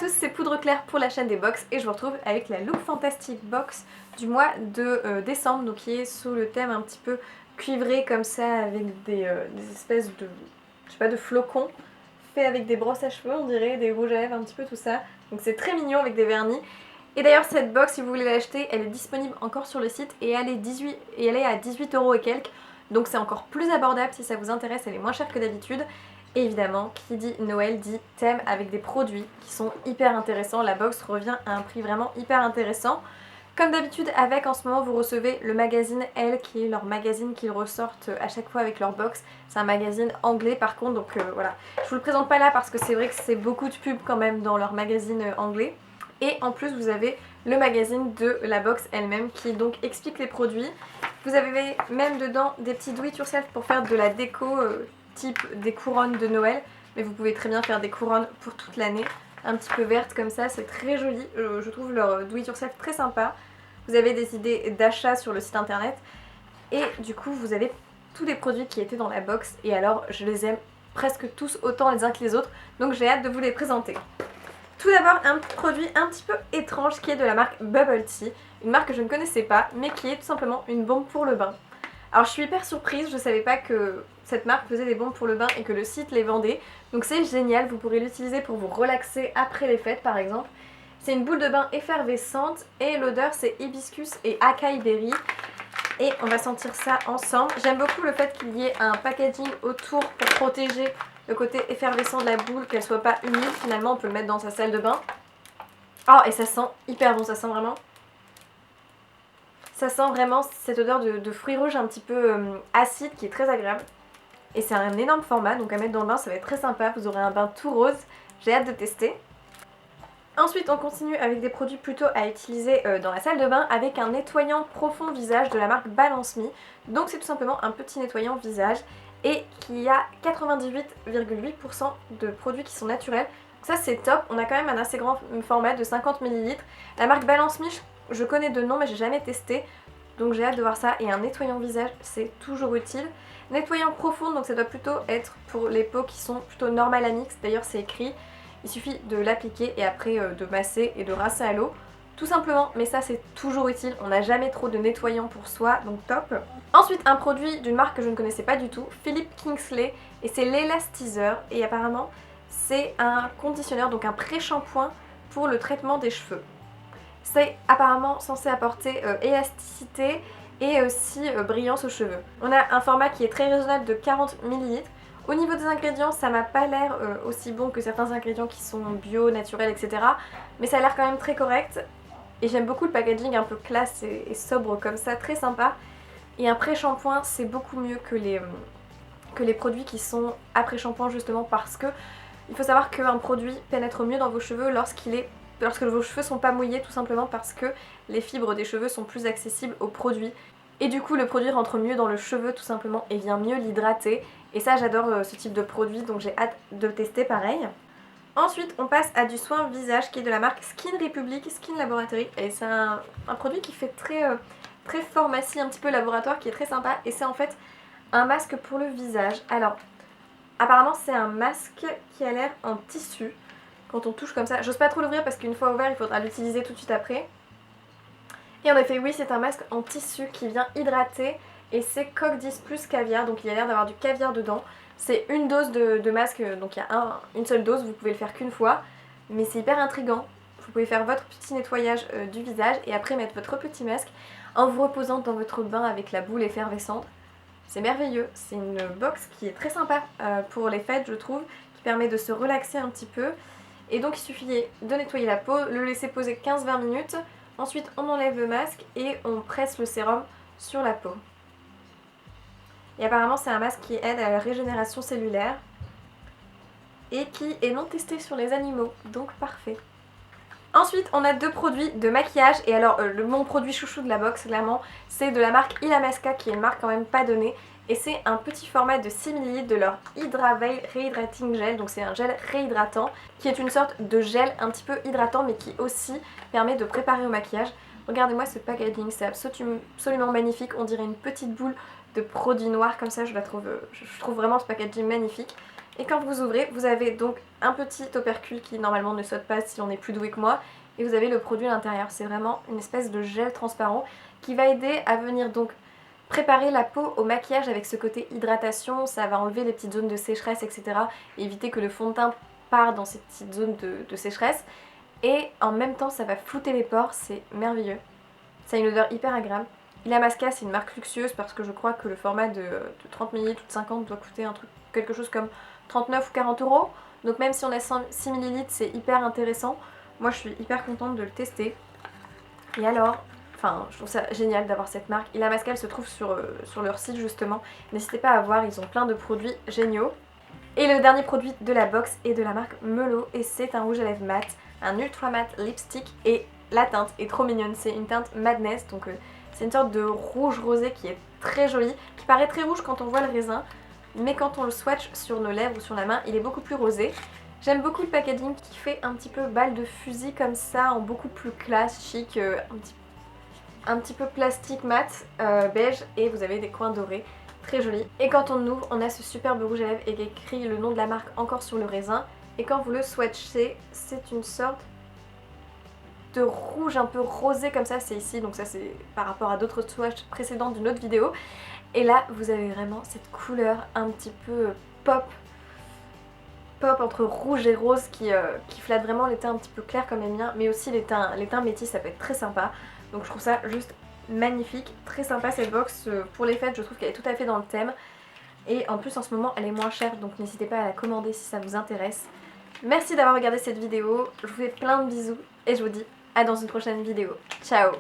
tous, c'est Poudre Claire pour la chaîne des box et je vous retrouve avec la Look Fantastic box du mois de décembre, donc qui est sous le thème un petit peu cuivré comme ça avec des espèces de, je sais pas, de flocons fait avec des brosses à cheveux, on dirait, des rouges à lèvres, un petit peu tout ça. Donc c'est très mignon avec des vernis. Et d'ailleurs cette box, si vous voulez l'acheter, elle est disponible encore sur le site et elle est à 18 € et quelques. Donc c'est encore plus abordable si ça vous intéresse, elle est moins chère que d'habitude. Et évidemment, qui dit Noël dit thème avec des produits qui sont hyper intéressants. La box revient à un prix vraiment hyper intéressant. Comme d'habitude, avec en ce moment, vous recevez le magazine Elle, qui est leur magazine qu'ils ressortent à chaque fois avec leur box. C'est un magazine anglais par contre, donc voilà. Je vous le présente pas là parce que c'est vrai que c'est beaucoup de pubs quand même dans leur magazine anglais. Et en plus, vous avez le magazine de la box elle-même qui donc explique les produits. Vous avez même dedans des petits do it yourself pour faire de la déco type des couronnes de Noël. Mais vous pouvez très bien faire des couronnes pour toute l'année. Un petit peu vertes comme ça, c'est très joli. Je trouve leur do it yourself très sympa. Vous avez des idées d'achat sur le site internet. Et du coup, vous avez tous les produits qui étaient dans la box. Et alors, je les aime presque tous autant les uns que les autres. Donc j'ai hâte de vous les présenter. Tout d'abord, un produit un petit peu étrange qui est de la marque Bubble Tea. Une marque que je ne connaissais pas, mais qui est tout simplement une bombe pour le bain. Alors je suis hyper surprise, je savais pas que cette marque faisait des bombes pour le bain et que le site les vendait. Donc c'est génial, vous pourrez l'utiliser pour vous relaxer après les fêtes par exemple. C'est une boule de bain effervescente et l'odeur c'est hibiscus et acai berry. Et on va sentir ça ensemble. J'aime beaucoup le fait qu'il y ait un packaging autour pour protéger le côté effervescent de la boule, qu'elle soit pas humide. Finalement on peut le mettre dans sa salle de bain. Oh, et ça sent hyper bon, ça sent vraiment cette odeur de fruits rouges un petit peu acide qui est très agréable. Et c'est un énorme format, donc à mettre dans le bain ça va être très sympa. Vous aurez un bain tout rose, j'ai hâte de tester. Ensuite on continue avec des produits plutôt à utiliser dans la salle de bain avec un nettoyant profond visage de la marque Balance Me. Donc c'est tout simplement un petit nettoyant visage et qui a 98,8% de produits qui sont naturels. Ça c'est top, on a quand même un assez grand format de 50 ml. La marque Balance Me, je connais de nom mais j'ai jamais testé. Donc j'ai hâte de voir ça. Et un nettoyant visage, c'est toujours utile. Nettoyant profond, donc ça doit plutôt être pour les peaux qui sont plutôt normales à mix. D'ailleurs c'est écrit, il suffit de l'appliquer et après de masser et de rincer à l'eau. Tout simplement, mais ça c'est toujours utile. On n'a jamais trop de nettoyant pour soi, donc top. Ensuite un produit d'une marque que je ne connaissais pas du tout, Philip Kingsley. Et c'est l'Elastizer. Et apparemment c'est un conditionneur, donc un pré-shampoing pour le traitement des cheveux. C'est apparemment censé apporter élasticité et aussi brillance aux cheveux. On a un format qui est très raisonnable de 40 ml. Au niveau des ingrédients, ça m'a pas l'air aussi bon que certains ingrédients qui sont bio, naturels, etc. Mais ça a l'air quand même très correct. Et j'aime beaucoup le packaging un peu classe et sobre comme ça, très sympa. Et un pré-shampoing, c'est beaucoup mieux que les produits qui sont après shampoing justement parce que il faut savoir qu'un produit pénètre mieux dans vos cheveux lorsque vos cheveux sont pas mouillés, tout simplement parce que les fibres des cheveux sont plus accessibles au produit. Et du coup le produit rentre mieux dans le cheveu tout simplement et vient mieux l'hydrater. Et ça j'adore ce type de produit, donc j'ai hâte de le tester pareil. Ensuite on passe à du soin visage qui est de la marque Skin Republic, Skin Laboratory. Et c'est un produit qui fait très pharmacie, un petit peu laboratoire, qui est très sympa. Et c'est en fait un masque pour le visage. Alors apparemment c'est un masque qui a l'air en tissu. Quand on touche comme ça, j'ose pas trop l'ouvrir parce qu'une fois ouvert il faudra l'utiliser tout de suite après. Et en effet oui, c'est un masque en tissu qui vient hydrater et c'est coque 10 plus caviar, donc il a l'air d'avoir du caviar dedans. C'est une dose de masque, donc il y a une seule dose, vous pouvez le faire qu'une fois, mais c'est hyper intriguant. Vous pouvez faire votre petit nettoyage du visage et après mettre votre petit masque en vous reposant dans votre bain avec la boule effervescente. C'est merveilleux, c'est une box qui est très sympa pour les fêtes je trouve, qui permet de se relaxer un petit peu. Et donc il suffit de nettoyer la peau, le laisser poser 15-20 minutes, ensuite on enlève le masque et on presse le sérum sur la peau. Et apparemment c'est un masque qui aide à la régénération cellulaire et qui est non testé sur les animaux, donc parfait. Ensuite on a deux produits de maquillage et alors mon produit chouchou de la box clairement c'est de la marque Illamasqua qui est une marque quand même pas donnée. Et c'est un petit format de 6 ml de leur Hydra Veil Rehydrating Gel, donc c'est un gel réhydratant qui est une sorte de gel un petit peu hydratant mais qui aussi permet de préparer au maquillage. Regardez-moi ce packaging, c'est absolument magnifique, on dirait une petite boule de produit noir comme ça, je trouve vraiment ce packaging magnifique. Et quand vous ouvrez, vous avez donc un petit opercule qui normalement ne saute pas si on est plus doué que moi. Et vous avez le produit à l'intérieur. C'est vraiment une espèce de gel transparent qui va aider à venir donc préparer la peau au maquillage avec ce côté hydratation. Ça va enlever les petites zones de sécheresse, etc. Et éviter que le fond de teint parte dans ces petites zones de sécheresse. Et en même temps, ça va flouter les pores. C'est merveilleux. Ça a une odeur hyper agréable. Illamasqua, c'est une marque luxueuse parce que je crois que le format de 30 ml ou de 50 doit coûter quelque chose comme 39 ou 40 euros. Donc même si on a 6 ml, c'est hyper intéressant. Moi je suis hyper contente de le tester. Et alors, enfin je trouve ça génial d'avoir cette marque. Illamasqua, elle se trouve sur leur site justement. N'hésitez pas à voir, ils ont plein de produits géniaux. Et le dernier produit de la box est de la marque Melo et c'est un rouge à lèvres mat, un ultra mat lipstick et la teinte est trop mignonne. C'est une teinte Madness, donc c'est une sorte de rouge rosé qui est très joli, qui paraît très rouge quand on voit le raisin, mais quand on le swatch sur nos lèvres ou sur la main, il est beaucoup plus rosé. J'aime beaucoup le packaging qui fait un petit peu balle de fusil comme ça, en beaucoup plus classe, chic, un petit peu plastique mat, beige, et vous avez des coins dorés, très joli. Et quand on ouvre, on a ce superbe rouge à lèvres et écrit le nom de la marque encore sur le raisin. Et quand vous le swatchez, c'est une sorte de rouge un peu rosé comme ça, c'est ici, donc ça c'est par rapport à d'autres swatchs précédents d'une autre vidéo. Et là, vous avez vraiment cette couleur un petit peu pop entre rouge et rose qui flatte vraiment les teints un petit peu clairs comme les miens, mais aussi les teints métis, ça peut être très sympa. Donc je trouve ça juste magnifique, très sympa cette box. Pour les fêtes, je trouve qu'elle est tout à fait dans le thème. Et en plus en ce moment elle est moins chère, donc n'hésitez pas à la commander si ça vous intéresse. Merci d'avoir regardé cette vidéo, je vous fais plein de bisous et je vous dis à dans une prochaine vidéo. Ciao!